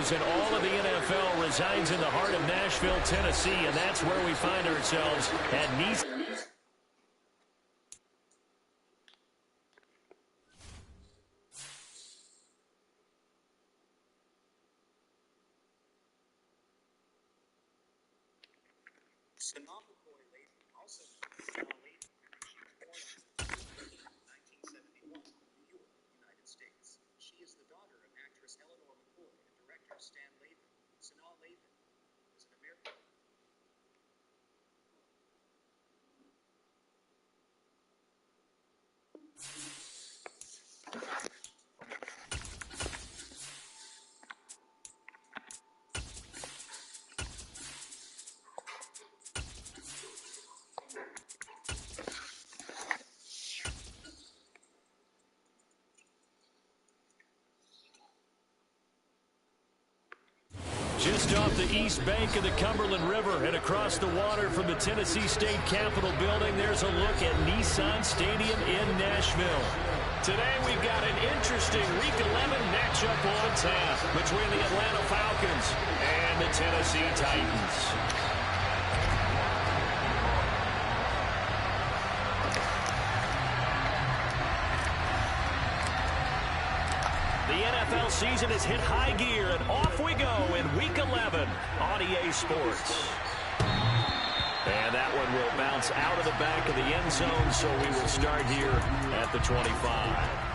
news in all of the NFL resides in the heart of Nashville, Tennessee, and that's where we find ourselves at Nissan. Just off the east bank of the Cumberland River and across the water from the Tennessee State Capitol building, there's a look at Nissan Stadium in Nashville. Today we've got an interesting Week 11 matchup on tap between the Atlanta Falcons and the Tennessee Titans. The NFL season has hit high gear, and off we go in Week 11 on EA Sports. And that one will bounce out of the back of the end zone, so we will start here at the 25.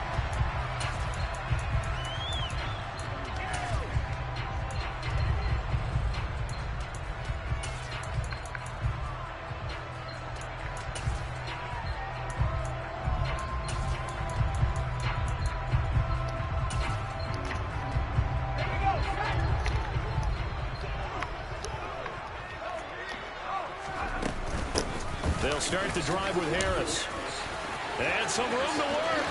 They'll start the drive with Harris. And some room to work.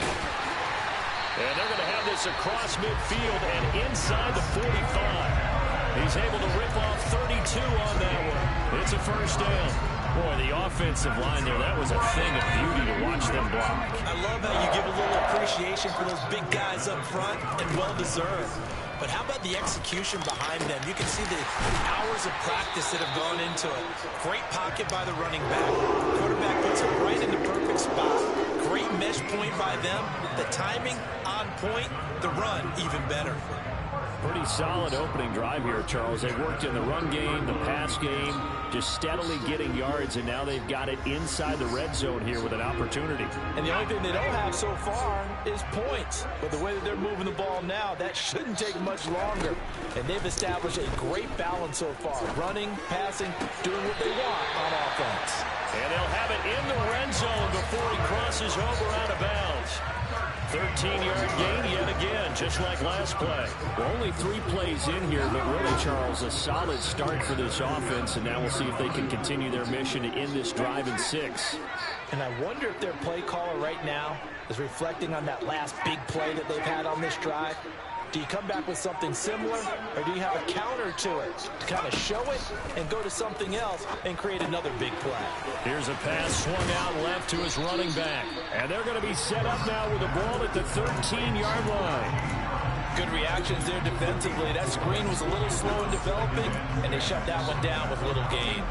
And they're going to have this across midfield and inside the 45. He's able to rip off 32 on that one. It's a first down. Boy, the offensive line there, that was a thing of beauty to watch them block. I love how you give a little appreciation for those big guys up front, and well-deserved. But how about the execution behind them? You can see the hours of practice that have gone into it. Great pocket by the running back. Quarterback puts it right in the perfect spot. Great mesh point by them. The timing on point. The run even better. Pretty solid opening drive here, Charles. They worked in the run game, the pass game, just steadily getting yards, and now they've got it inside the red zone here with an opportunity. And the only thing they don't have so far is points. But the way that they're moving the ball now, that shouldn't take much longer. And they've established a great balance so far. Running, passing, doing what they want on offense. And they'll have it in the red zone before he crosses over out of bounds. 13-yard gain yet again, just like last play. Well, only 3 plays in here, but really, Charles, a solid start for this offense, and now we'll see if they can continue their mission to end this drive in 6. And I wonder if their play caller right now is reflecting on that last big play that they've had on this drive. Do you come back with something similar, or do you have a counter to it to kind of show it and go to something else and create another big play? Here's a pass swung out left to his running back. And they're going to be set up now with the ball at the 13-yard line. Good reactions there defensively. That screen was a little slow in developing, and they shut that one down with little gain.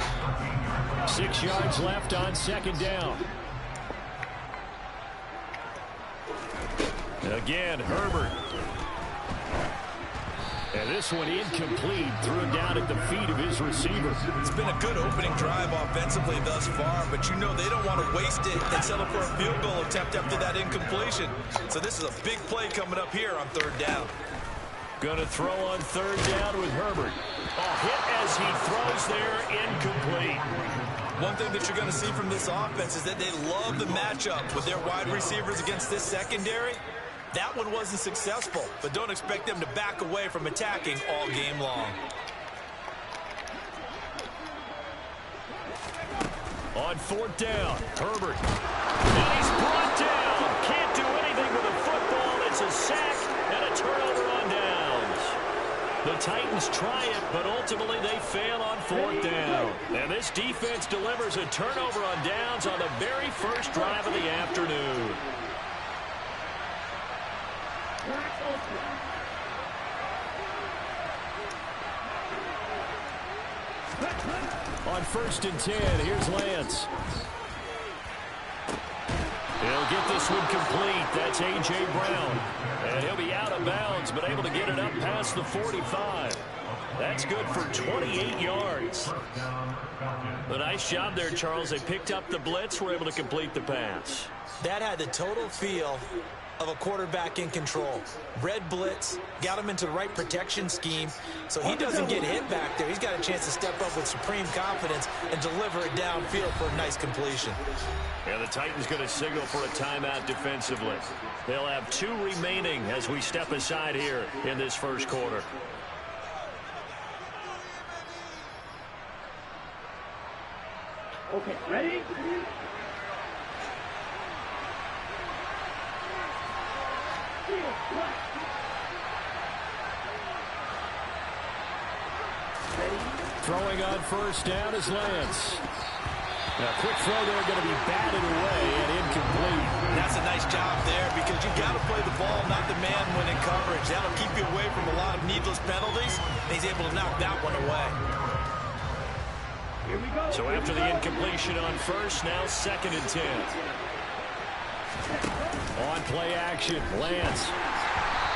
6 yards left on second down. Again, Herbert. And this one incomplete, threw it down at the feet of his receiver. It's been a good opening drive offensively thus far, but you know they don't want to waste it and settle for a field goal attempt after that incompletion. So this is a big play coming up here on third down. Going to throw on third down with Herbert. A hit as he throws there, incomplete. One thing that you're going to see from this offense is that they love the matchup with their wide receivers against this secondary. That one wasn't successful, but don't expect them to back away from attacking all game long. On fourth down, Herbert. And he's brought down. Can't do anything with a football. It's a sack and a turnover on downs. The Titans try it, but ultimately they fail on fourth down. And this defense delivers a turnover on downs on the very first drive of the afternoon. On 1st and 10, here's Lance. He'll get this one complete. That's A.J. Brown. And he'll be out of bounds, but able to get it up past the 45. That's good for 28 yards. A nice job there, Charles. They picked up the blitz, were able to complete the pass. That had the total feel of a quarterback in control. Red blitz, got him into the right protection scheme, so he doesn't get hit back there. He's got a chance to step up with supreme confidence and deliver it downfield for a nice completion. And the Titans going to signal for a timeout defensively. They'll have 2 remaining as we step aside here in this first quarter. Okay, ready? Throwing on 1st down is Lance. Now, quick throw there, going to be batted away and incomplete. That's a nice job there because you got to play the ball, not the man when in coverage. That'll keep you away from a lot of needless penalties. He's able to knock that one away. Here we go. So after the incompletion on 1st, now 2nd and 10. On play action, Lance.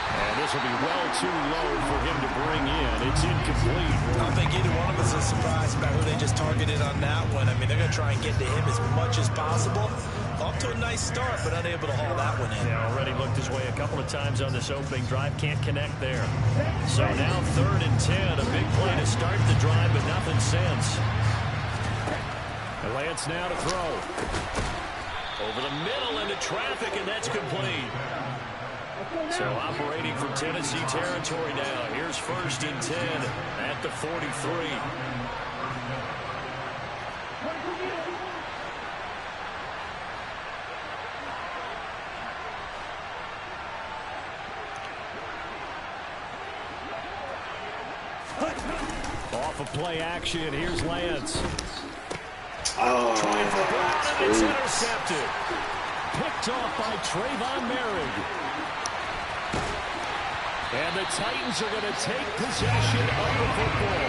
And this will be well too low for him to bring in. It's incomplete. I don't think either one of us is surprised about who they just targeted on that one. I mean, they're going to try and get to him as much as possible. Off to a nice start, but unable to haul that one in. Yeah, already looked his way a couple of times on this opening drive. Can't connect there. So now 3rd and 10. A big play to start the drive, but nothing since. And Lance now to throw. Over the middle into traffic, and that's complete. So operating from Tennessee territory now. Here's 1st and 10 at the 43. Off of play action, here's Lance. Trying for Brown, and it's intercepted. Picked off by Trayvon Merrick. And the Titans are going to take possession of the football.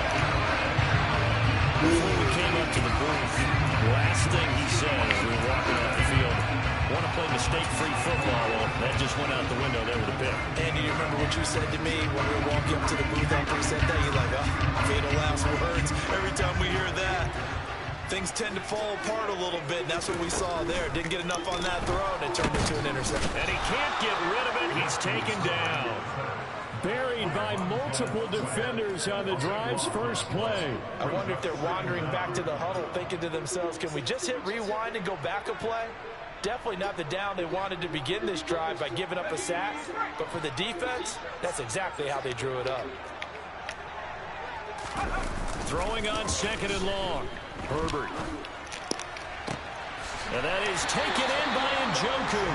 Before we came up to the booth, last thing he said as we were walking off the field, want to play mistake-free football. Well, that just went out the window there with a pick. Andy, you remember what you said to me when we were walking up to the booth after he said that? You're like, oh, fatal last words. Every time we hear that, things tend to fall apart a little bit, and that's what we saw there. Didn't get enough on that throw, and it turned into an interception. And he can't get rid of it. He's taken down. Buried by multiple defenders on the drive's first play. I wonder if they're wandering back to the huddle thinking to themselves, can we just hit rewind and go back a play? Definitely not the down they wanted to begin this drive by giving up a sack. But for the defense, that's exactly how they drew it up. Throwing on 2nd and long. Herbert. And that is taken in by Njoku.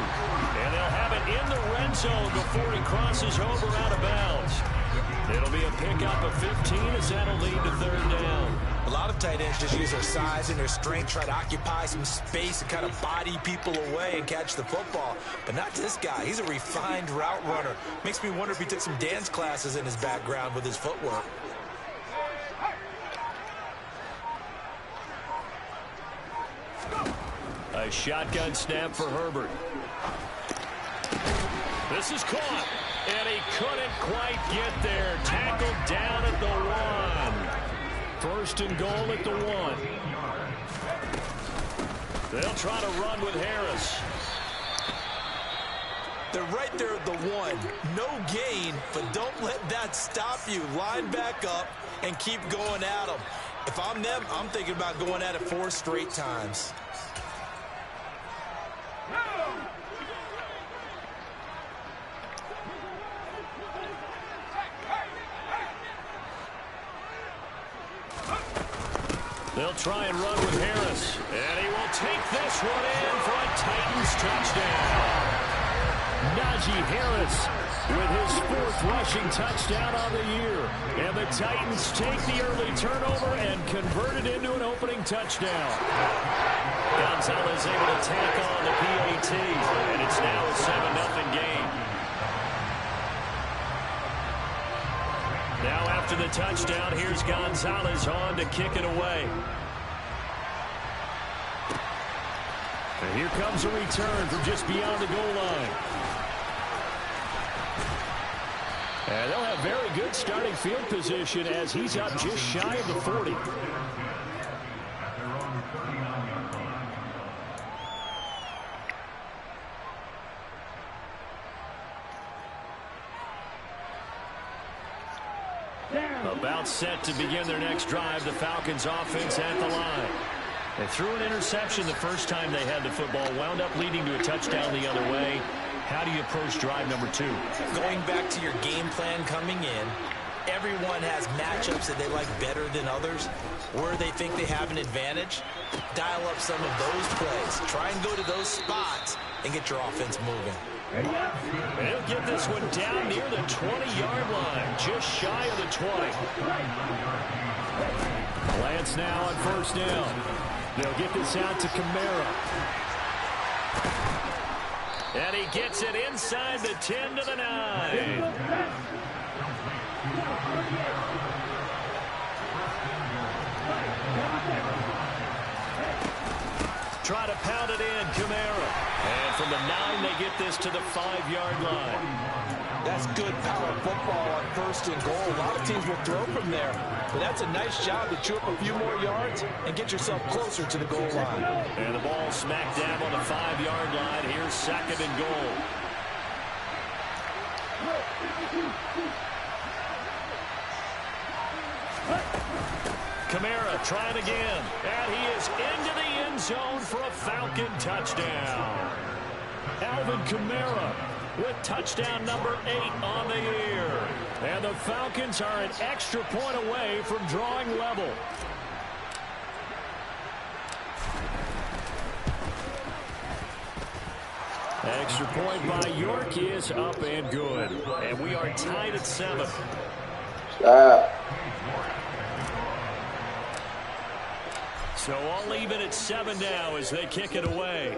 And they'll have it in the red zone before he crosses over out of bounds. It'll be a pickup of 15 as that'll lead to 3rd down. A lot of tight ends just use their size and their strength, try to occupy some space and kind of body people away and catch the football. But not this guy. He's a refined route runner. Makes me wonder if he took some dance classes in his background with his footwork. A shotgun snap for Herbert. This is caught, and he couldn't quite get there. Tackled down at the 1. 1st and goal at the 1. They'll try to run with Harris. They're right there at the 1. No gain, but don't let that stop you. Line back up and keep going at them. If I'm them, I'm thinking about going at it 4 straight times. They'll try and run with Harris. And he will take this one in for a Titans touchdown. Najee Harris with his 4th rushing touchdown on the year. And the Titans take the early turnover and convert it into an opening touchdown. Gonzalez able to tack on the PAT. And it's now a 7-0 game. Now after After the touchdown, here's Gonzalez on to kick it away. And here comes a return from just beyond the goal line. And they'll have very good starting field position as he's up just shy of the 40. About set to begin their next drive, the Falcons offense at the line. They threw an interception the first time they had the football, wound up leading to a touchdown the other way. How do you approach drive number 2? Going back to your game plan coming in, everyone has matchups that they like better than others. Where they think they have an advantage, dial up some of those plays. Try and go to those spots and get your offense moving. And he'll get this one down near the 20-yard line, just shy of the 20. Lance now on first down. They'll get this out to Kamara. And he gets it inside the 10 to the 9. Try to pound it in, Kamara. And from the 9, they get this to the 5-yard line. That's good power football on first and goal. A lot of teams will throw from there. But that's a nice job to chew up a few more yards and get yourself closer to the goal line. And the ball smack dab on the 5-yard line. Here's second and goal. Kamara trying again. And he is into the end zone for a Falcon touchdown. Alvin Kamara with touchdown number 8 on the year. And the Falcons are an extra point away from drawing level. Extra point by York is up and good. And we are tied at 7. So all even at 7 now as they kick it away.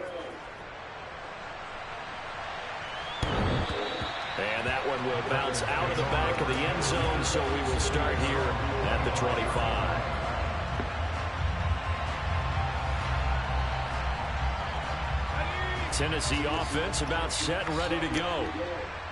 And that one will bounce out of the back of the end zone, so we will start here at the 25. Tennessee offense about set and ready to go.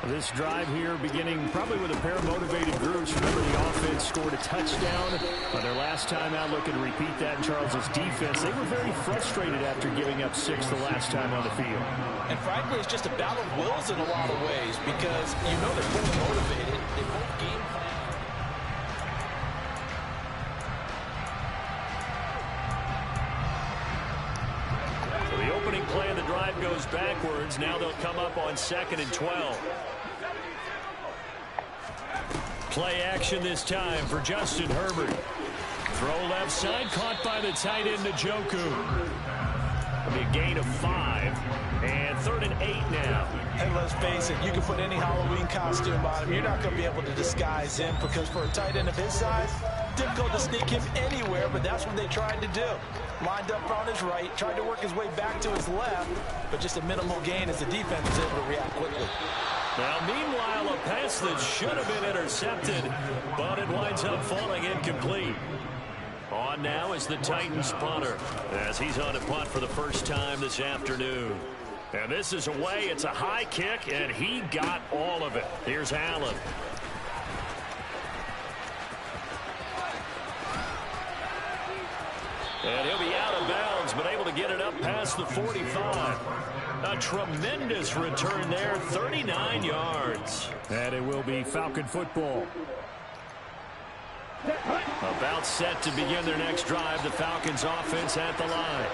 This drive here beginning probably with a pair of motivated groups. Remember, the offense scored a touchdown on their last time out, looking to repeat that in Charles's defense. They were very frustrated after giving up 6 the last time on the field. And frankly, it's just a battle of wills in a lot of ways because you know they're both motivated. They both game plan. So the opening play of the drive goes backwards. Now they'll come up on 2nd and 12. Play action this time for Justin Herbert. Throw left side, caught by the tight end Njoku. It'll be a gain of 5. And 3rd and 8 now. And let's face it, you can put any Halloween costume on him. You're not going to be able to disguise him because for a tight end of his size, difficult to sneak him anywhere, but that's what they tried to do. Lined up on his right, tried to work his way back to his left, but just a minimal gain as the defense was able to react quickly. Now, meanwhile, a pass that should have been intercepted, but it winds up falling incomplete. On now is the Titans punter as he's on a punt for the first time this afternoon. And this is away. It's a high kick, and he got all of it. Here's Allen. And he'll be out of bounds, but able to get it up past the 45. A tremendous return there, 39 yards. And it will be Falcon football. About set to begin their next drive, the Falcons offense at the line.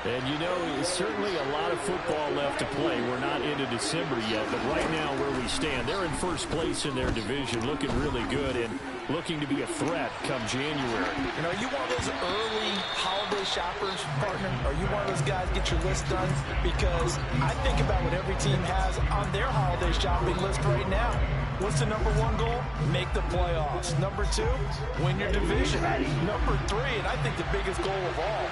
And you know, certainly a lot of football left to play. We're not into December yet, but right now where we stand, they're in first place in their division, looking really good and looking to be a threat come January. You know, are you one of those early holiday shoppers, partner? Are you one of those guys get your list done? Because I think about what every team has on their holiday shopping list right now. What's the number 1 goal? Make the playoffs. Number 2, win your division. Number 3, and I think the biggest goal of all,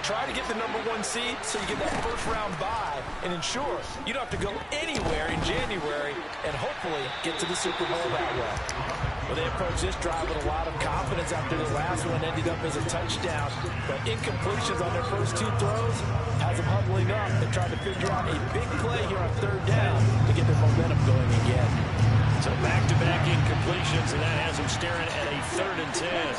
try to get the #1 seed so you get that first-round bye and ensure you don't have to go anywhere in January and hopefully get to the Super Bowl that way. Well, they approached this drive with a lot of confidence after the last one ended up as a touchdown. But incompletions on their first 2 throws has them huddling up and trying to figure out a big play here on 3rd down to get their momentum going again. So back-to-back incompletions, and that has them staring at a 3rd and 10.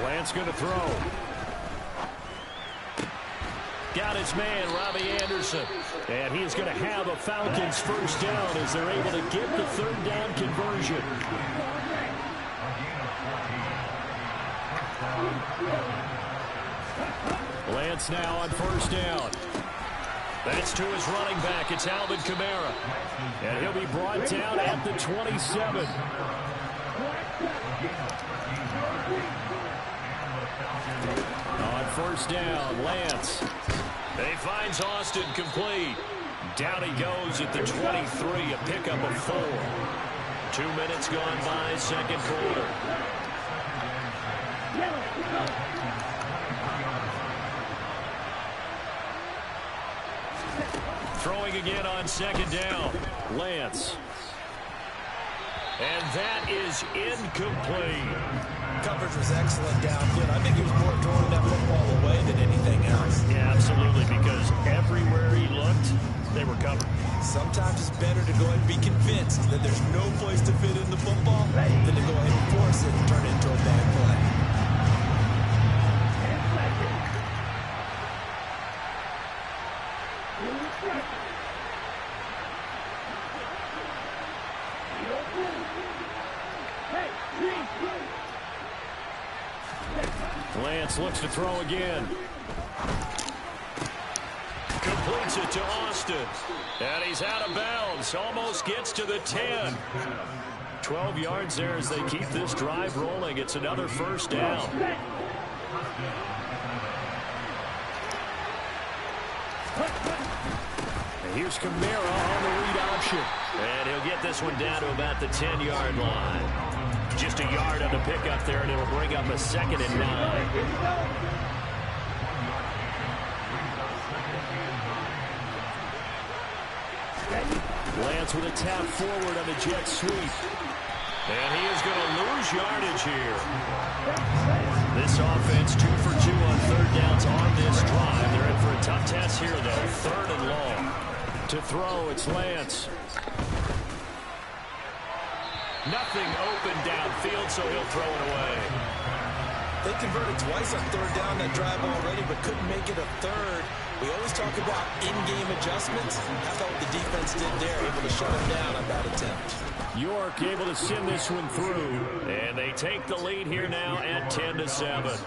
Lance going to throw. Got his man, Robbie Anderson. And he is going to have a Falcons first down as they're able to get the 3rd down conversion. Lance now on 1st down. That's to his running back. It's Alvin Kamara. And he'll be brought down at the 27. On 1st down, Lance. He finds Austin complete. Down he goes at the 23, a pickup of 4. 2 minutes gone by, 2nd quarter. Throwing again on 2nd down, Lance. And that is incomplete. Coverage was excellent downfield. I think he was more throwing that football away than anything else. Yeah, absolutely, because everywhere he looked, they were covered. Sometimes it's better to go ahead and be convinced that there's no place to fit in the football than to go ahead and force it and turn it into a bad play. Lance looks to throw again. Completes it to Austin. And he's out of bounds. Almost gets to the 10. 12 yards there as they keep this drive rolling. It's another 1st down. And here's Kamara on the read option. And he'll get this one down to about the 10-yard line. Just a yard on the pickup there, and it'll bring up a 2nd and 9. Lance with a tap forward on the jet sweep. And he is going to lose yardage here. This offense 2 for 2 on 3rd downs on this drive. They're in for a tough test here, though. 3rd and long. To throw, it's Lance. Nothing open downfield, so he'll throw it away. They converted twice on 3rd down that drive already, but couldn't make it a 3rd. We always talk about in-game adjustments. I thought what the defense did there, able to shut him down on that attempt. York able to send this one through, and they take the lead here now at 10-7.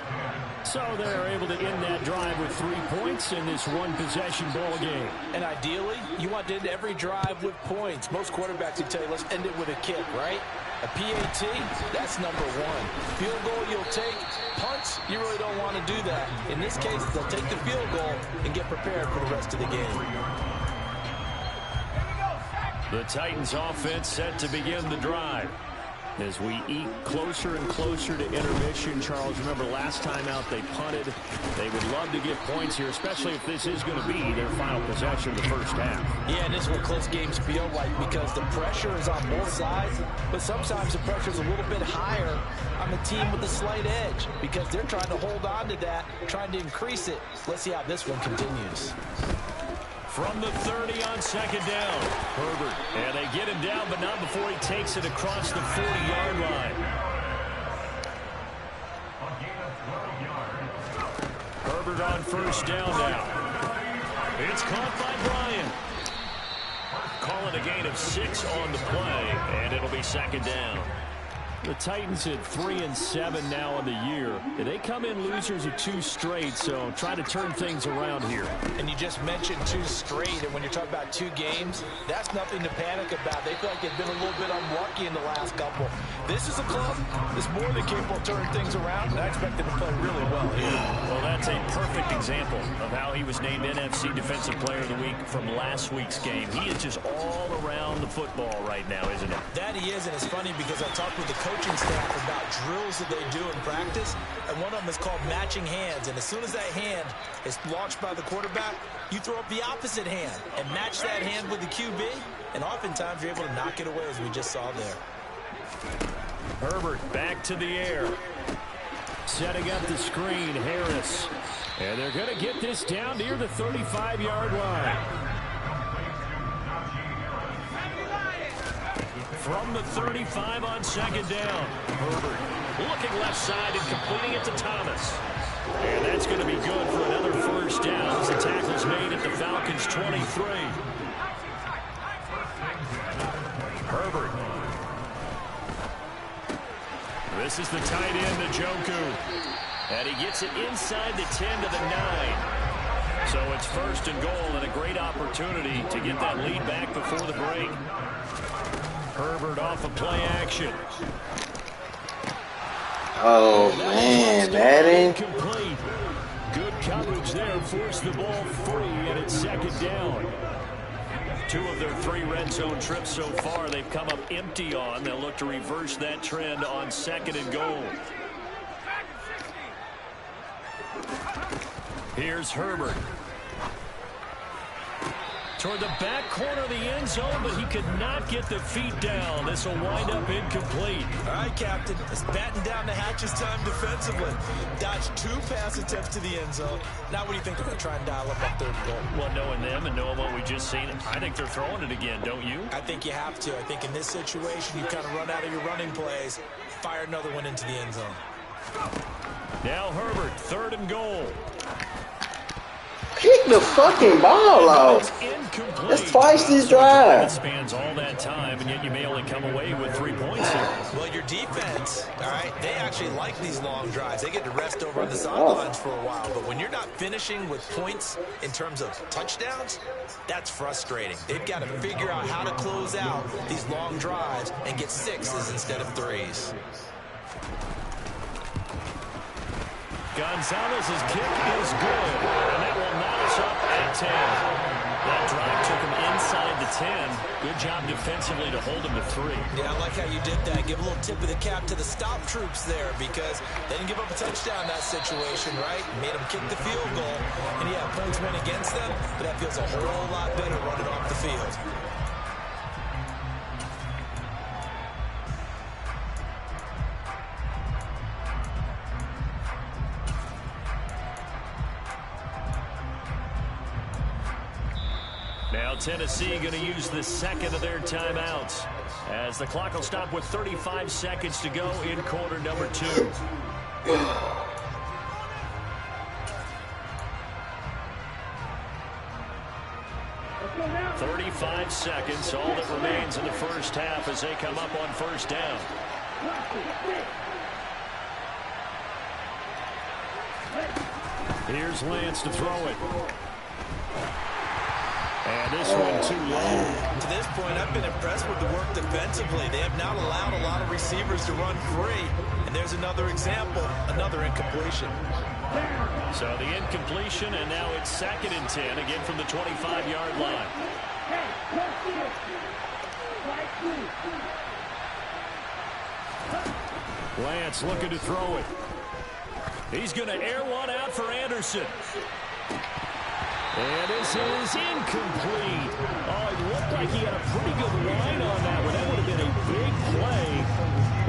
So they're able to end that drive with 3 points in this one-possession ball game. And ideally, you want to end every drive with points. Most quarterbacks would tell you, let's end it with a kick, right? A PAT, that's #1. Field goal you'll take. Punts, you really don't want to do that. In this case, they'll take the field goal and get prepared for the rest of the game. The Titans offense set to begin the drive. As we eat closer and closer to intermission, Charles, remember last time out they punted. They would love to get points here, especially if this is going to be their final possession of the first half. Yeah, and this is what close games feel like because the pressure is on both sides, but sometimes the pressure is a little bit higher on the team with the slight edge because they're trying to hold on to that, trying to increase it. Let's see how this one continues. From the 30 on 2nd down, Herbert. And they get him down, but not before he takes it across the 40-yard line. Herbert on 1st down now. It's caught by Bryant. Calling a gain of 6 on the play, and it'll be 2nd down. The Titans at 3-7 now in the year. They come in losers of 2 straight, so try to turn things around here. And you just mentioned 2 straight, and when you're talking about 2 games, that's nothing to panic about. They feel like they've been a little bit unlucky in the last couple. This is a club that's more than capable of turning things around, and I expect them to play really well here. Well, that's a perfect example of how he was named NFC Defensive Player of the Week from last week's game. He is just all around the football right now, isn't it? That he is, and it's funny because I talked with the coaching staff about drills that they do in practice, and one of them is called matching hands. And as soon as that hand is launched by the quarterback, you throw up the opposite hand and match that hand with the QB, and oftentimes you're able to knock it away, as we just saw there. Herbert back to the air. Setting up the screen, Harris. And they're going to get this down near the 35-yard line. From the 35 on second down. Herbert looking left side and completing it to Thomas. And that's going to be good for another first down as the tackle's made at the Falcons' 23. Herbert. This is the tight end, Njoku. And he gets it inside the 10 to the 9. So it's first and goal and a great opportunity to get that lead back before the break. Herbert off of play action. Oh, man, Madden. Complete. Good coverage there. Forced the ball free, and it's second down. 2 of their 3 red zone trips so far they've come up empty on. They'll look to reverse that trend on second and goal. Here's Herbert. Toward the back corner of the end zone, but he could not get the feet down. This will wind up incomplete. All right, Captain. It's batten down the hatches time defensively. Dodged 2 pass attempts to the end zone. Now what do you think they're going to try and dial up on third and goal? Well, knowing them and knowing what we just seen, I think they're throwing it again, don't you? I think you have to. I think in this situation, you kind of run out of your running plays, fire another one into the end zone. Now Herbert, third and goal. Kick the fucking ball out. That's twice this drive. It spans all that time, and yet you may only come away with 3 points here. Well, your defense, all right, they actually like these long drives. They get to rest over on the sidelines for a while. But when you're not finishing with points in terms of touchdowns, that's frustrating. They've got to figure out how to close out these long drives and get 6s instead of 3s. Gonzalez's kick is good, and that will knot us up at 10. That drive took him inside the 10. Good job defensively to hold him to 3. Yeah, I like how you did that. Give a little tip of the cap to the stop troops there because they didn't give up a touchdown in that situation, right? Made them kick the field goal. And, yeah, points went against them, but that feels a whole lot better running off the field. Now Tennessee going to use the second of their timeouts as the clock will stop with 35 seconds to go in quarter number 2. 35 seconds, all that remains in the first half as they come up on first down. Here's Lance to throw it. And this one too low. To this point, I've been impressed with the work defensively. They have not allowed a lot of receivers to run free. And there's another example, another incompletion. So the incompletion, and now it's second and 10, again from the 25-yard line. Lance looking to throw it. He's going to air one out for Anderson. And this is incomplete. Oh, it looked like he had a pretty good line on that one. That would have been a big play,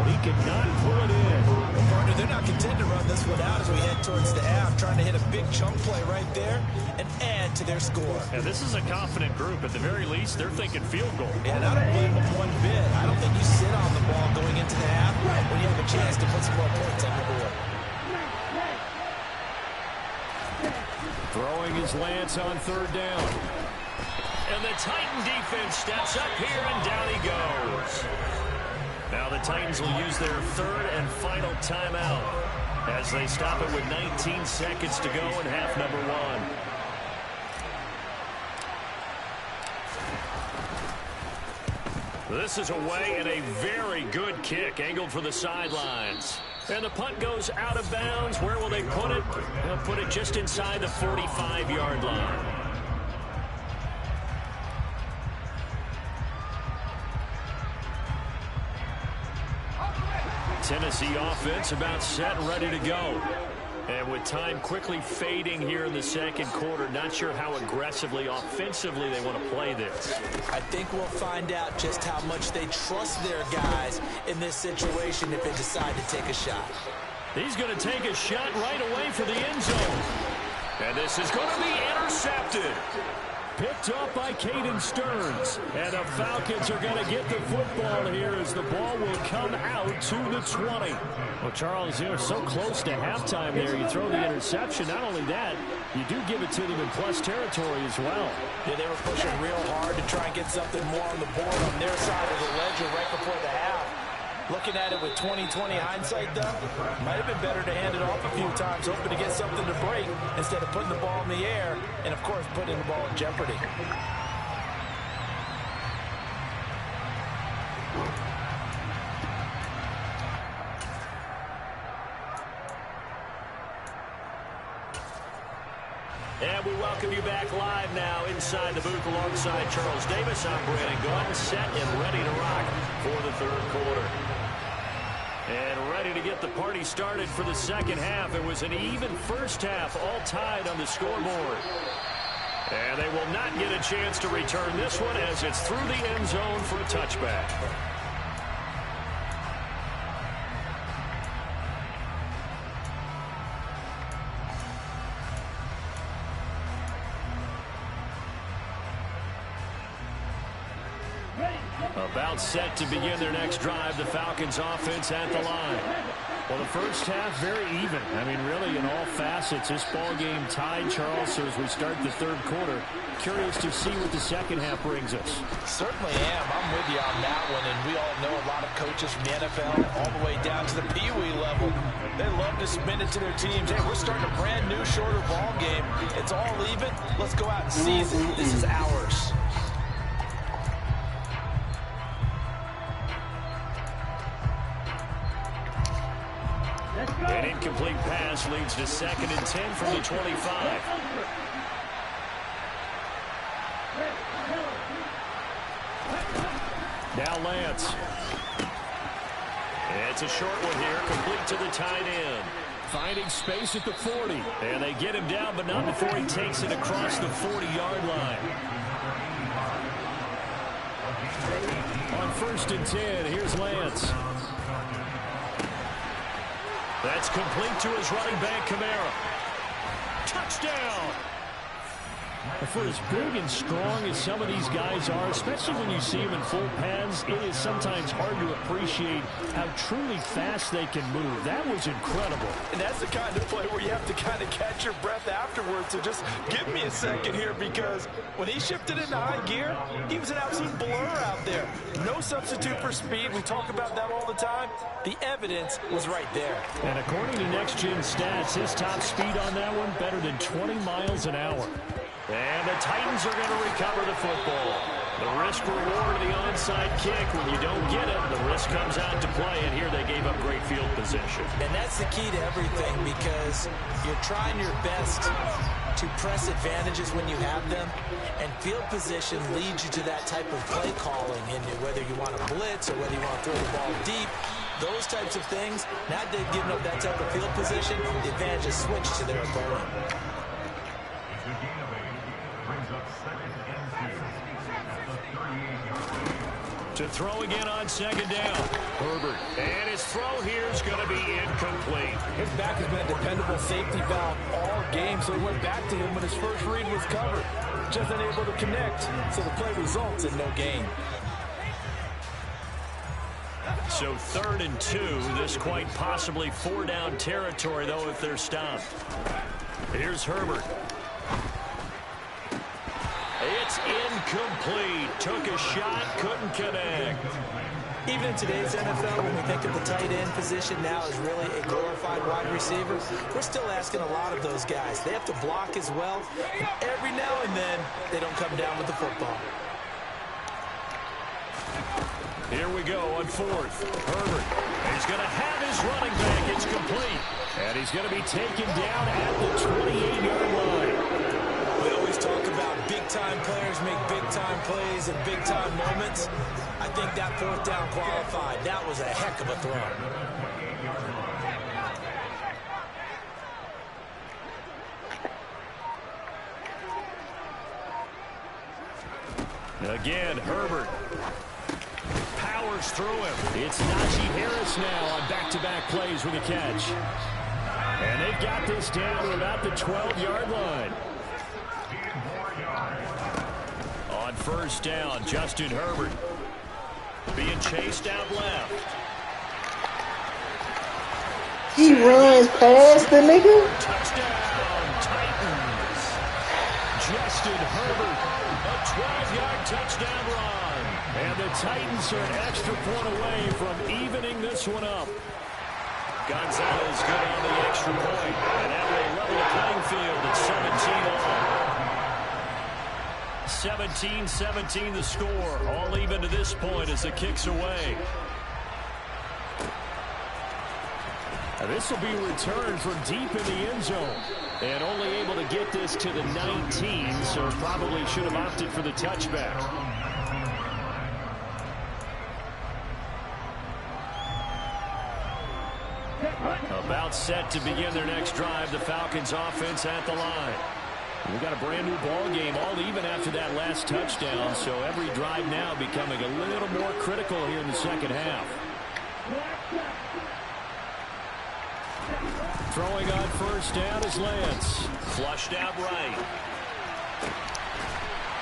but he could not pull it in. Well, partner, they're not content to run this one out as we head towards the half, trying to hit a big chunk play right there and add to their score. And this is a confident group. At the very least, they're thinking field goal. And I don't blame them one bit. I don't think you sit on the ball going into the half when you have a chance to put some more points on the board. Throwing his Lance on third down. And the Titan defense steps up here, and down he goes. Now the Titans will use their third and final timeout as they stop it with 19 seconds to go in half number one. This is away and a very good kick angled for the sidelines. And the punt goes out of bounds. Where will they put it? They'll put it just inside the 45-yard line. Tennessee offense about set and ready to go. And with time quickly fading here in the second quarter, not sure how aggressively, offensively they want to play this. I think we'll find out just how much they trust their guys in this situation if they decide to take a shot. He's going to take a shot right away for the end zone. And this is going to be intercepted. Picked up by Caden Stearns. And the Falcons are going to get the football here as the ball will come out to the 20. Well, Charles, you're so close to halftime there. You throw the interception. Not only that, you do give it to them in plus territory as well. Yeah, they were pushing real hard to try and get something more on the board on their side of the ledger right before the half. Looking at it with 20/20 hindsight, though, might have been better to hand it off a few times, hoping to get something to break instead of putting the ball in the air and, of course, putting the ball in jeopardy. And we welcome you back live now inside the booth alongside Charles Davis. I'm Brandon Gaudin, set and ready to rock for the third quarter. And ready to get the party started for the second half. It was an even first half, all tied on the scoreboard. And they will not get a chance to return this one as it's through the end zone for a touchback. About set to begin their next drive, the Falcons offense at the line. Well, the first half, very even. I mean, really, in all facets, this ball game tied, Charles. So as we start the third quarter, curious to see what the second half brings us. Certainly am. I'm with you on that one. And we all know a lot of coaches from the NFL all the way down to the Pee Wee level. They love to spin it to their teams. Hey, we're starting a brand new, shorter ball game. It's all even. Let's go out and seize it. This is ours. An incomplete pass leads to 2nd and 10 from the 25. Now Lance. It's a short one here, complete to the tight end. Finding space at the 40. And they get him down, but not before he takes it across the 40-yard line. On 1st and 10, here's Lance. That's complete to his running back, Kamara. Touchdown! For as big and strong as some of these guys are, especially when you see them in full pads, it is sometimes hard to appreciate how truly fast they can move. That was incredible. And that's the kind of play where you have to kind of catch your breath afterwards. So just give me a second here, because when he shifted into high gear, he was an absolute blur out there. No substitute for speed. We talk about that all the time. The evidence was right there. And according to Next Gen Stats, his top speed on that one, better than 20 miles an hour. And the Titans are going to recover the football. The risk-reward of the onside kick, when you don't get it, the risk comes out to play, and here they gave up great field position. And that's the key to everything, because you're trying your best to press advantages when you have them, and field position leads you to that type of play calling, and whether you want to blitz or whether you want to throw the ball deep, those types of things. Now they've given up that type of field position, the advantage is switched to their opponent. To throw again on 2nd down. Herbert. And his throw here is going to be incomplete. His back has been a dependable safety valve all game, so he went back to him when his first read was covered. Just unable to connect, so the play results in no gain. So 3rd and 2. This quite possibly 4-down territory, though, if they're stopped. Here's Herbert. It's incomplete. Took a shot, couldn't connect. Even in today's NFL, when we think of the tight end position now as really a glorified wide receiver, we're still asking a lot of those guys. They have to block as well. And every now and then, they don't come down with the football. Here we go on fourth. Herbert. He's going to have his running back. It's complete. And he's going to be taken down at the 28-yard line. We always talk about big-time players make big-time plays and big-time moments. I think that fourth down qualified. That was a heck of a throw. Again, Herbert powers through him. It's Najee Harris now on back-to-back plays with a catch. And they've got this down to about the 12-yard line. On first down, Justin Herbert being chased out left. He runs past the nigga. Touchdown, Titans. Justin Herbert, a 12-yard touchdown run. And the Titans are an extra point away from evening this one up. Gonzalez good on the extra point. And that will level the playing field at 17 all. 17-17 the score. All even to this point as the kick's away. Now this will be returned from deep in the end zone. And only able to get this to the 19, so probably should have opted for the touchback. About set to begin their next drive. The Falcons offense at the line. We've got a brand new ball game, all even after that last touchdown. So every drive now becoming a little more critical here in the second half. Throwing on first down is Lance. Flushed out right.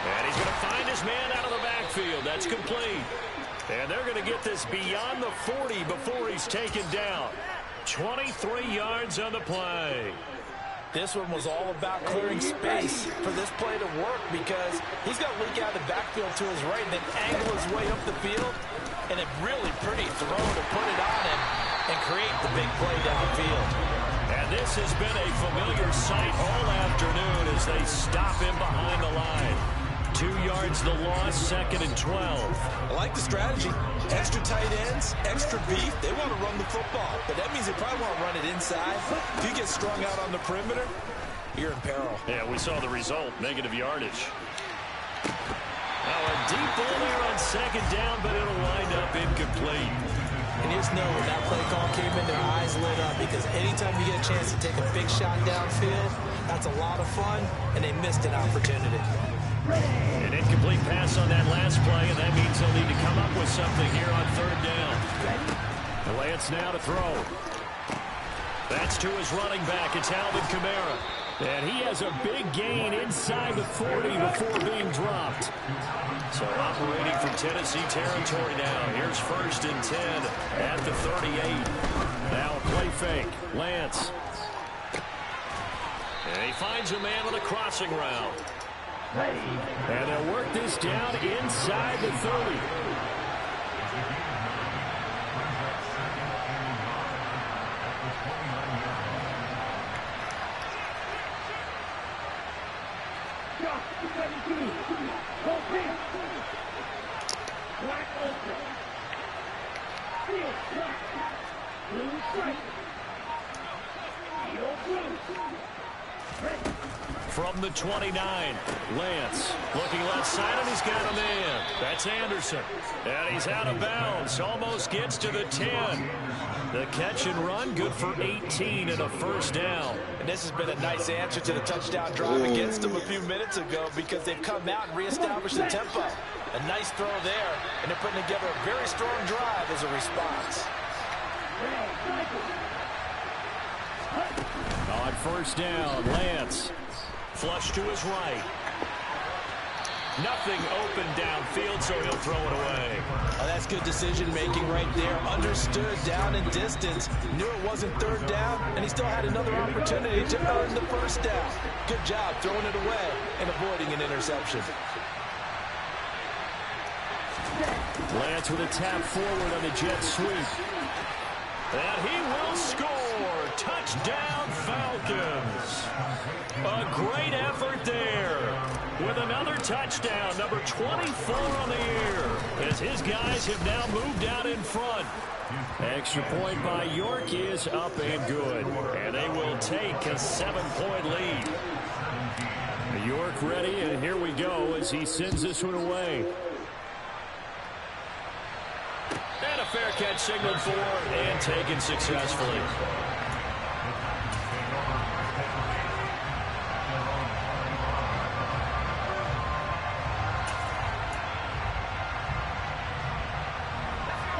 And he's going to find his man out of the backfield. That's complete. And they're going to get this beyond the 40 before he's taken down. 23 yards on the play. This one was all about clearing space for this play to work because he's got to leak out of the backfield to his right and then angle his way up the field. And a really pretty throw to put it on him and create the big play downfield. And this has been a familiar sight all afternoon as they stop him behind the line. 2 yards the loss, 2nd and 12. I like the strategy. Extra tight ends, extra beef. They want to run the football, but that means they probably want to run it inside. If you get strung out on the perimeter, you're in peril. Yeah, we saw the result, negative yardage. Now a deep ball there on 2nd down, but it'll wind up incomplete. And you just know when that play call came in, their eyes lit up because anytime you get a chance to take a big shot downfield, that's a lot of fun, and they missed an opportunity. An incomplete pass on that last play, and that means they'll need to come up with something here on 3rd down. Lance now to throw. That's to his running back. It's Alvin Kamara. And he has a big gain inside the 40 before being dropped. So operating from Tennessee territory now. Here's 1st and 10 at the 38. Now a play fake. Lance. And he finds a man with a crossing route. And they'll work this down inside the 30. From the 29, Lance looking left side, and he's got a man. That's Anderson. And he's out of bounds. Almost gets to the 10. The catch and run, good for 18 and a 1st down. And this has been a nice answer to the touchdown drive against them a few minutes ago because they've come out and reestablished the tempo. A nice throw there, and they're putting together a very strong drive as a response. On 1st down, Lance. Flush to his right. Nothing open downfield, so he'll throw it away. Oh, that's good decision-making right there. Understood down in distance. Knew it wasn't 3rd down, and he still had another opportunity to earn the 1st down. Good job throwing it away and avoiding an interception. Lance with a tap forward on the jet sweep. And he will score. Touchdown, Falcons. A great effort there. With another touchdown, number 24 on the year, as his guys have now moved out in front. Extra point by York is up and good. And they will take a 7-point lead. York ready, and here we go as he sends this one away. And a fair catch signaled for and taken successfully.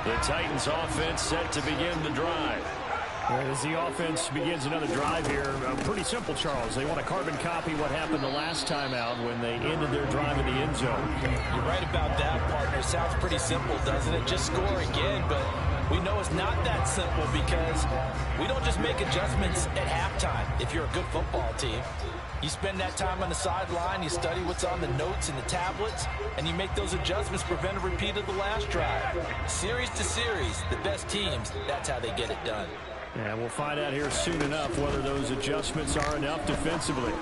The Titans offense set to begin the drive. As the offense begins another drive here, pretty simple, Charles. They want to carbon copy what happened the last time out when they ended their drive in the end zone. You're right about that, partner. Sounds pretty simple, doesn't it? Just score again, but we know it's not that simple because we don't just make adjustments at halftime if you're a good football team. You spend that time on the sideline, you study what's on the notes and the tablets, and you make those adjustments to prevent a repeat of the last drive. Series to series, the best teams, that's how they get it done. Yeah, we'll find out here soon enough whether those adjustments are enough defensively.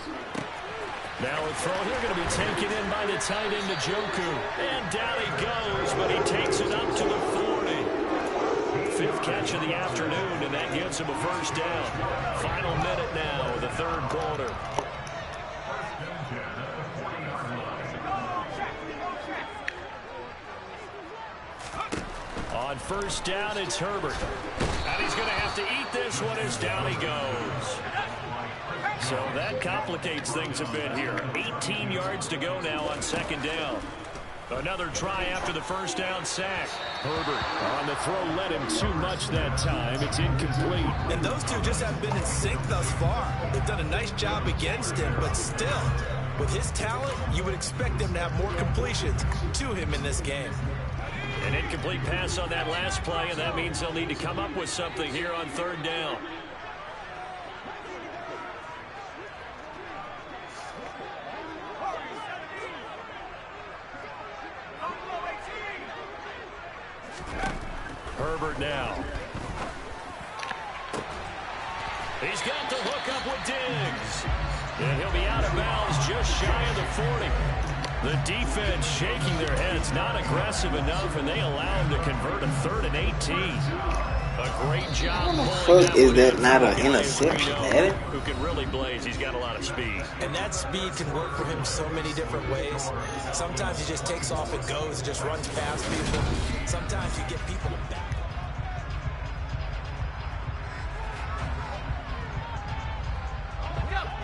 Now a throw here going to be taken in by the tight end, Njoku. And down he goes, but he takes it up to the 40. Fifth catch of the afternoon, and that gets him a first down. Final minute now of the third quarter. On first down, it's Herbert. And he's going to have to eat this one as down he goes. So that complicates things a bit here. 18 yards to go now on second down. Another try after the first down sack. Herbert on the throw led him too much that time. It's incomplete. And those two just haven't been in sync thus far. They've done a nice job against him, but still, with his talent, you would expect them to have more completions to him in this game. An incomplete pass on that last play, and that means they'll need to come up with something here on third down. Herbert now. He's got the hook up with Diggs. And he'll be out of bounds just shy of the 40. The defense shaking their heads, not aggressive enough, and they allow him to convert a 3rd and 18. A great job. Fuck, is that not an interception, Eddie? Who can really blaze. He's got a lot of speed. And that speed can work for him so many different ways. Sometimes he just takes off and goes, just runs past people. Sometimes you get people back.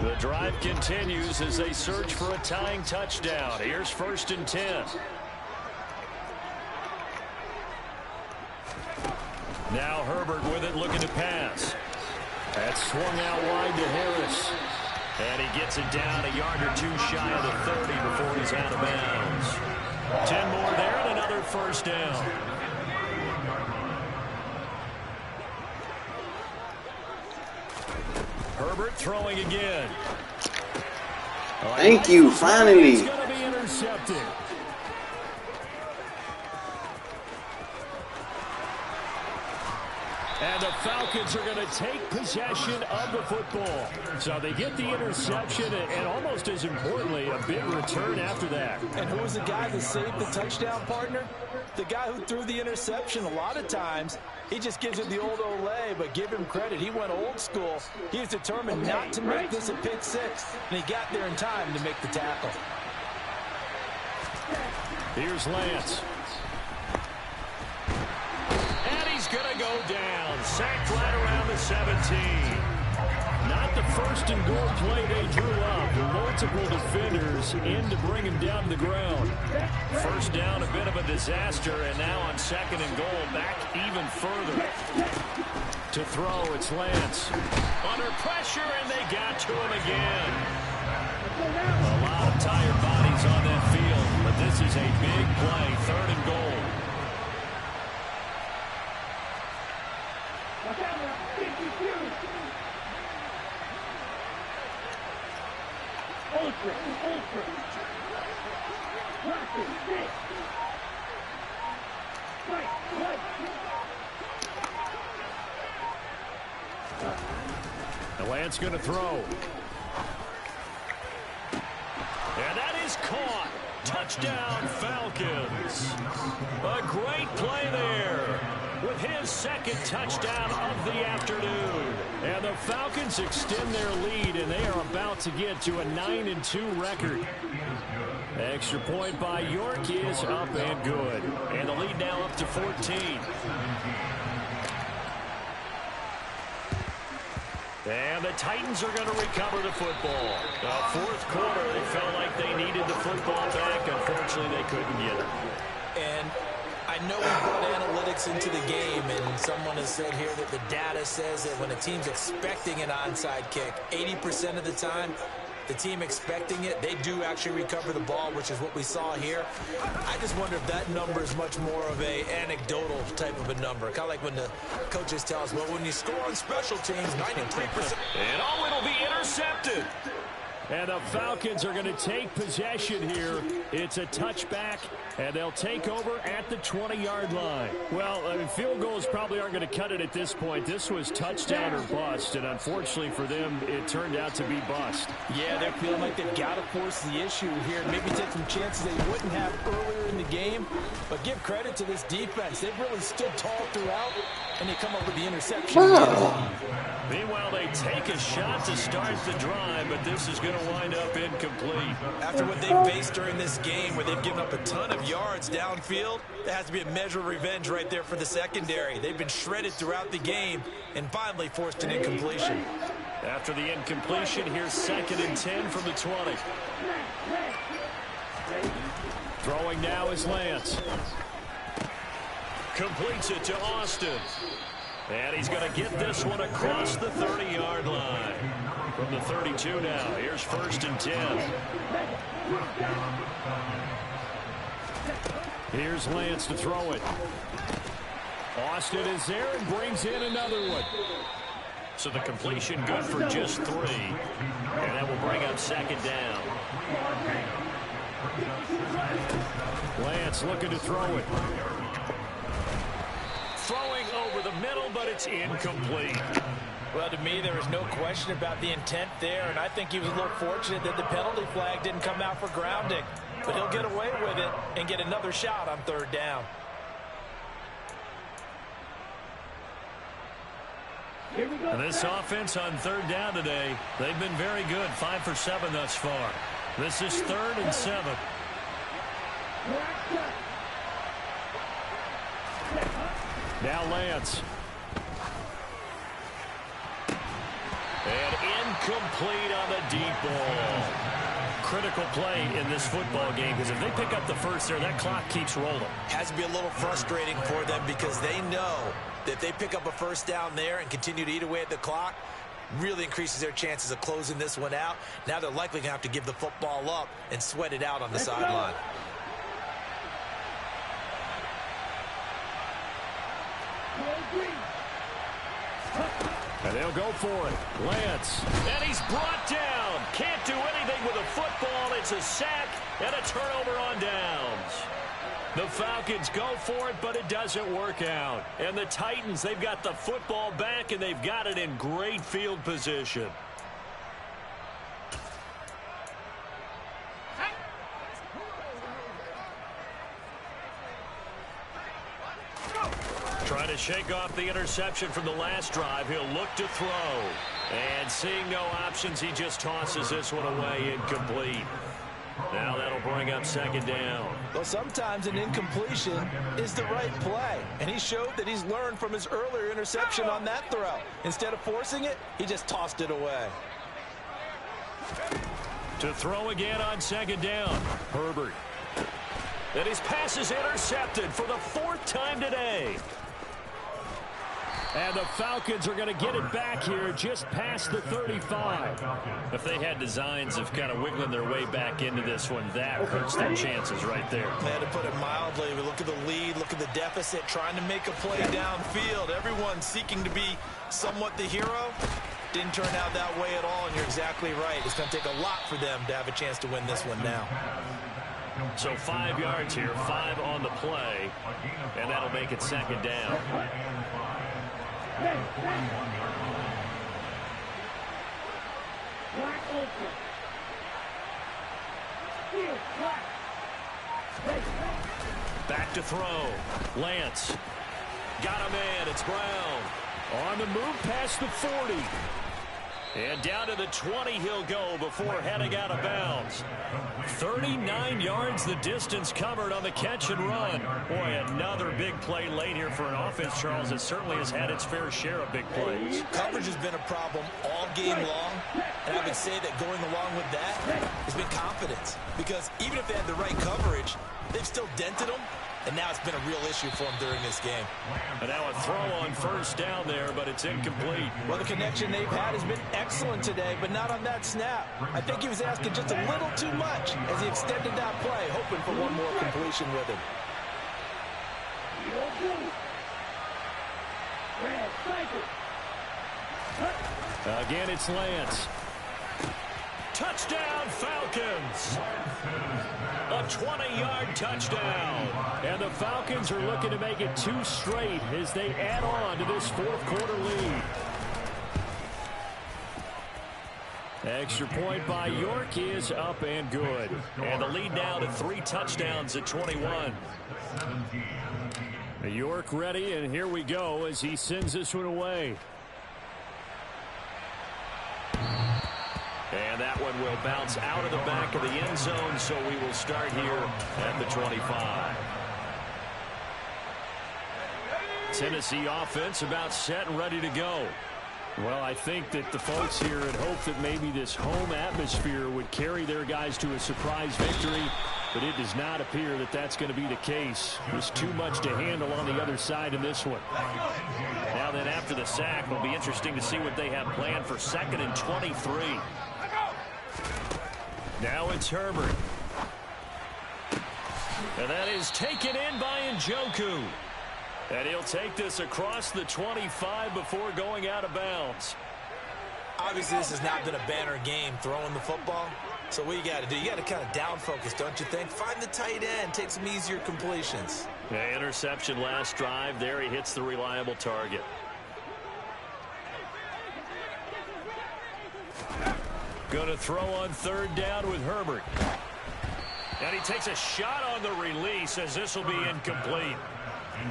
The drive continues as they search for a tying touchdown. Here's 1st and 10. Now Herbert with it, looking to pass. That's swung out wide to Harris. And he gets it down a yard or two shy of the 30 before he's out of bounds. 10 more there and another first down. Herbert throwing again. Thank you, finally. It's going to be intercepted. And the Falcons are going to take possession of the football. So they get the interception and almost as importantly, a big return after that. And who was the guy that saved the touchdown, partner? The guy who threw the interception. A lot of times, he just gives it the old Olay, but give him credit. He went old school. He was determined not to make this a pick six, and he got there in time to make the tackle. Here's Lance. And he's going to go down. Sacked right around the 17. Not the first and goal play they drew up. Multiple defenders in to bring him down to the ground. First down, a bit of a disaster, and now on 2nd and goal, back even further. To throw, it's Lance. Under pressure, and they got to him again. A lot of tired bodies on that field, but this is a big play, 3rd and goal. The Lance going to throw. And that is caught. Touchdown, Falcons. A great play there with his second touchdown of the afternoon. And the Falcons extend their lead, and they are about to get to a 9-2 record. Extra point by York is up and good. And the lead now up to 14. And the Titans are going to recover the football. Fourth quarter, they felt like they needed the football back. Unfortunately, they couldn't get it. And I know we brought analytics into the game, and someone has said here that the data says that when a team's expecting an onside kick, 80% of the time, the team expecting it, they do actually recover the ball, which is what we saw here. I just wonder if that number is much more of a anecdotal type of a number. Kind of like when the coaches tell us, well, when you score on special teams, 93%. And oh, it'll be intercepted. And the Falcons are going to take possession here. It's a touchback, and they'll take over at the 20-yard line. Well, field goals probably aren't going to cut it at this point. This was touchdown or bust, and unfortunately for them, it turned out to be bust. Yeah, they're feeling like they've got to force the issue here. Maybe take some chances they wouldn't have earlier in the game. But give credit to this defense. They've really stood tall throughout, and they come up with the interception. Meanwhile, they take a shot to start the drive, but this is going to wind up incomplete. After what they faced during this game, where they've given up a ton of yards downfield, there has to be a measure of revenge right there for the secondary. They've been shredded throughout the game and finally forced an incompletion. After the incompletion, here's 2nd and 10 from the 20. Throwing now is Lance. Completes it to Austin. And he's going to get this one across the 30-yard line. From the 32 now, here's 1st and 10. Here's Lance to throw it. Austin is there and brings in another one. So the completion good for just 3. And that will bring up 2nd down. Lance looking to throw it. Throwing over the middle, but it's incomplete. Well, to me, there was no question about the intent there, and I think he was a little fortunate that the penalty flag didn't come out for grounding. But he'll get away with it and get another shot on 3rd down. And this offense on 3rd down today, they've been very good. 5 for 7 thus far. This is 3rd and 7. Now Lance. And incomplete on the deep ball. Critical play in this football game, because if they pick up the first there, that clock keeps rolling. Has to be a little frustrating for them because they know that if they pick up a 1st down there and continue to eat away at the clock, really increases their chances of closing this one out. Now they're likely going to have to give the football up and sweat it out on the sideline. And they'll go for it. Lance. And he's brought down. Can't do anything with a football. It's a sack and a turnover on downs. The Falcons go for it, but it doesn't work out. And the Titans, they've got the football back, and they've got it in great field position. Trying to shake off the interception from the last drive. He'll look to throw. And seeing no options, he just tosses this one away, incomplete. Now that'll bring up 2nd down. Well, sometimes an incompletion is the right play. And he showed that he's learned from his earlier interception on that throw. Instead of forcing it, he just tossed it away. To throw again on 2nd down. Herbert. And his pass is intercepted for the 4th time today. And the Falcons are going to get it back here just past the 35. If they had designs of kind of wiggling their way back into this one, that hurts their chances right there. Man, to put it mildly, we look at the lead, look at the deficit, trying to make a play downfield. Everyone seeking to be somewhat the hero. Didn't turn out that way at all, and you're exactly right. It's going to take a lot for them to have a chance to win this one now. So 5 yards here, 5 on the play, and that'll make it second down. Back to throw. Lance. Got a man. It's Brown. On the move past the 40. And down to the 20 he'll go before heading out of bounds. 39 yards the distance covered on the catch and run. Boy, another big play late here for an offense, Charles, that certainly has had its fair share of big plays. Coverage has been a problem all game long, and I would say that going along with that has been confidence. Because even if they had the right coverage, they've still dented them. And now it's been a real issue for him during this game. And now a throw on first down there, but it's incomplete. Well, the connection they've had has been excellent today, but not on that snap. I think he was asking just a little too much as he extended that play, hoping for one more completion with him. Again, it's Lance. Touchdown, Falcons. A 20-yard touchdown. And the Falcons are looking to make it 2 straight as they add on to this fourth quarter lead. Extra point by York is up and good. And the lead now to 3 touchdowns at 21. York ready, and here we go as he sends this one away. And that one will bounce out of the back of the end zone, so we will start here at the 25. Tennessee offense about set and ready to go. Well, I think that the folks here had hoped that maybe this home atmosphere would carry their guys to a surprise victory, but it does not appear that that's going to be the case. There's too much to handle on the other side in this one. Now then, after the sack, it'll be interesting to see what they have planned for 2nd and 23. Now it's Herbert. And that is taken in by Njoku. And he'll take this across the 25 before going out of bounds. Obviously, this has not been a banner game throwing the football. So what you got to do, you got to kind of down focus, don't you think? Find the tight end, take some easier completions. Yeah, interception last drive. There he hits the reliable target. Going to throw on 3rd down with Herbert. And he takes a shot on the release as this will be incomplete.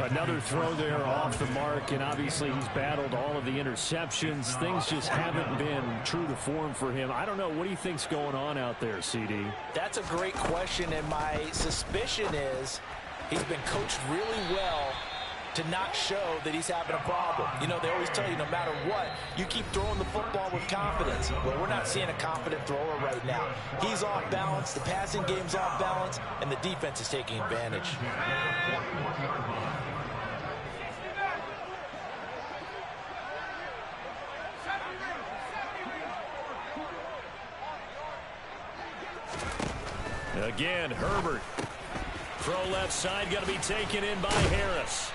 Another throw there off the mark, and obviously he's battled all of the interceptions. Things just haven't been true to form for him. I don't know. What do you think's going on out there, CD? That's a great question, and my suspicion is he's been coached really well to not show that he's having a problem. You know, they always tell you no matter what, you keep throwing the football with confidence. Well, we're not seeing a confident thrower right now. He's off balance, the passing game's off balance, and the defense is taking advantage. Again, Herbert. Throw left side, going to be taken in by Harris.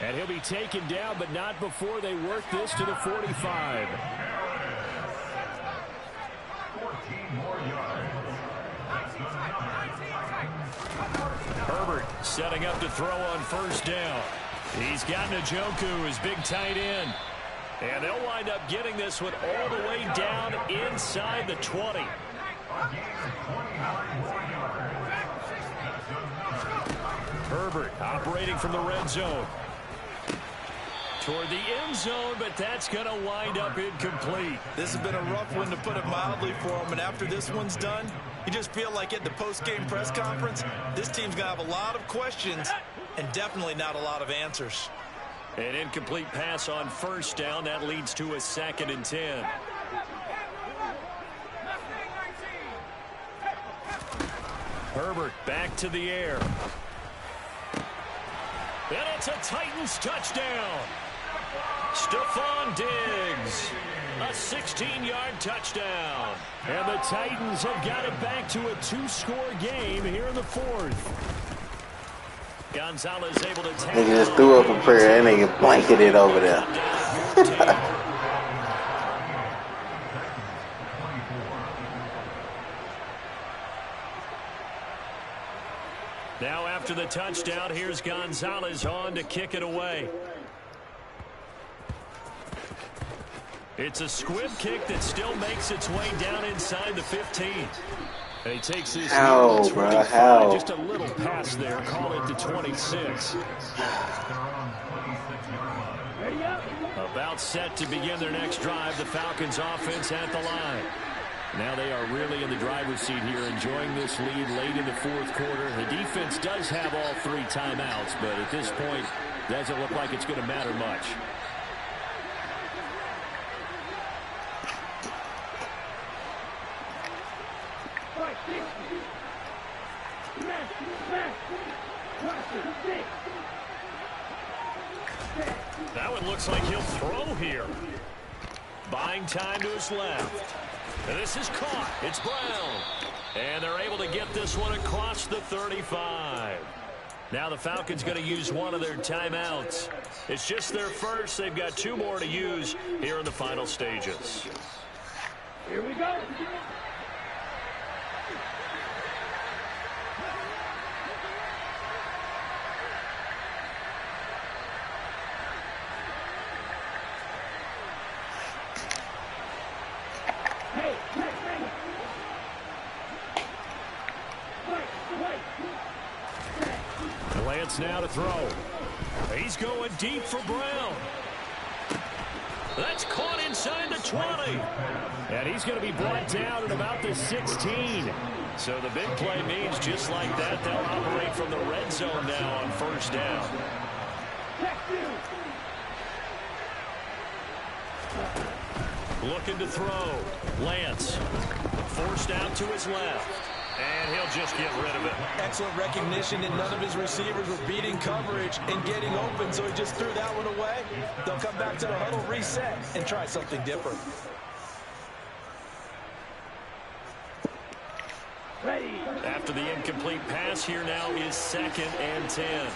And he'll be taken down, but not before they work this to the 45. 14 more yards. Herbert setting up to throw on 1st down. He's got Njoku, his big tight end. And they'll wind up getting this one all the way down inside the 20. Herbert operating from the red zone. Toward the end zone, but that's going to wind up incomplete. This has been a rough one, to put it mildly, for him. And after this one's done, you just feel like at the post-game press conference, this team's going to have a lot of questions and definitely not a lot of answers. An incomplete pass on 1st down. That leads to a 2nd and 10. Herbert back to the air. And it's a Titans touchdown. Stephon Diggs, a 16-yard touchdown. And the Titans have got it back to a 2-score game here in the 4th. Gonzalez able to tackle. They just threw up a prayer and they blanketed over there. the touchdown. Here's Gonzalez on to kick it away. It's a squib kick that still makes its way down inside the 15. And he takes this How, bro? How? Just a little pass there. Call it the 26. About set to begin their next drive. The Falcons offense at the line. Now they are really in the driver's seat here, enjoying this lead late in the fourth quarter. The defense does have all 3 timeouts, but at this point, doesn't look like it's going to matter much. That one looks like he'll throw here. Buying time to his left. And this is caught. It's Brown. And they're able to get this one across the 35. Now the Falcons going to use one of their timeouts. It's just their first. They've got 2 more to use here in the final stages. Here we go. Lance now to throw. He's going deep for Brown. That's caught inside the 20. And he's going to be brought down at about the 16. So the big play means just like that, they'll operate from the red zone now on first down. Looking to throw. Lance forced out to his left. And he'll just get rid of it. Excellent recognition, and none of his receivers were beating coverage and getting open, so he just threw that one away. They'll come back to the huddle, reset, and try something different. Ready. After the incomplete pass, here now is 2nd and 10.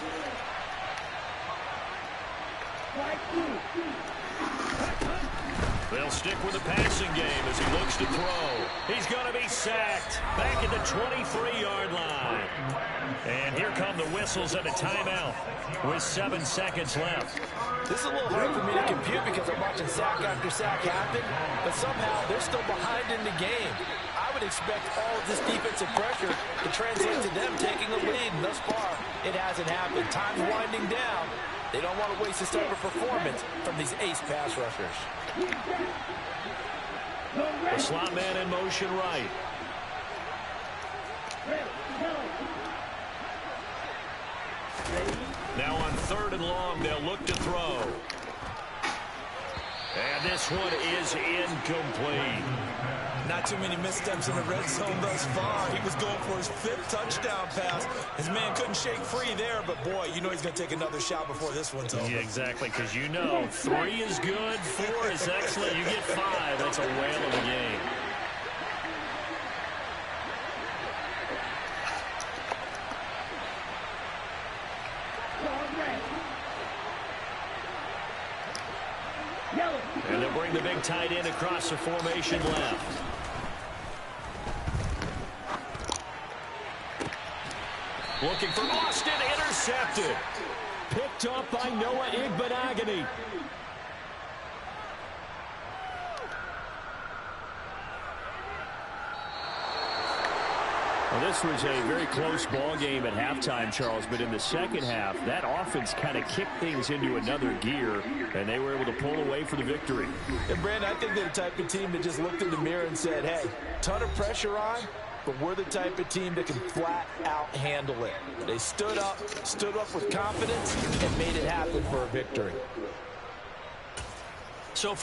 They'll stick with the passing game as he looks to throw. He's going to be sacked back at the 23-yard line. And here come the whistles and a timeout with 7 seconds left. This is a little hard for me to compute because I'm watching sack after sack happen, but somehow they're still behind in the game. I would expect all of this defensive pressure to translate to them taking a lead, and thus far, it hasn't happened. Time's winding down. They don't want to waste this type of performance from these ace pass rushers. The slot man in motion right. Now on 3rd and long, they'll look to throw. And this one is incomplete. Not too many missteps in the red zone thus far. He was going for his 5th touchdown pass. His man couldn't shake free there, but boy, you know he's going to take another shot before this one's over. Yeah, exactly, because you know 3 is good, 4 is excellent. You get 5, that's a whale of a game. And they'll bring the big tight end across the formation left. Looking for Austin, intercepted. Picked up by Noah Igbenogany. Well, this was a very close ball game at halftime, Charles, but in the second half, that offense kind of kicked things into another gear, and they were able to pull away for the victory. And, Brandon, I think they're the type of team that just looked in the mirror and said, hey, ton of pressure on, but we're the type of team that can flat out handle it. They stood up with confidence, and made it happen for a victory. So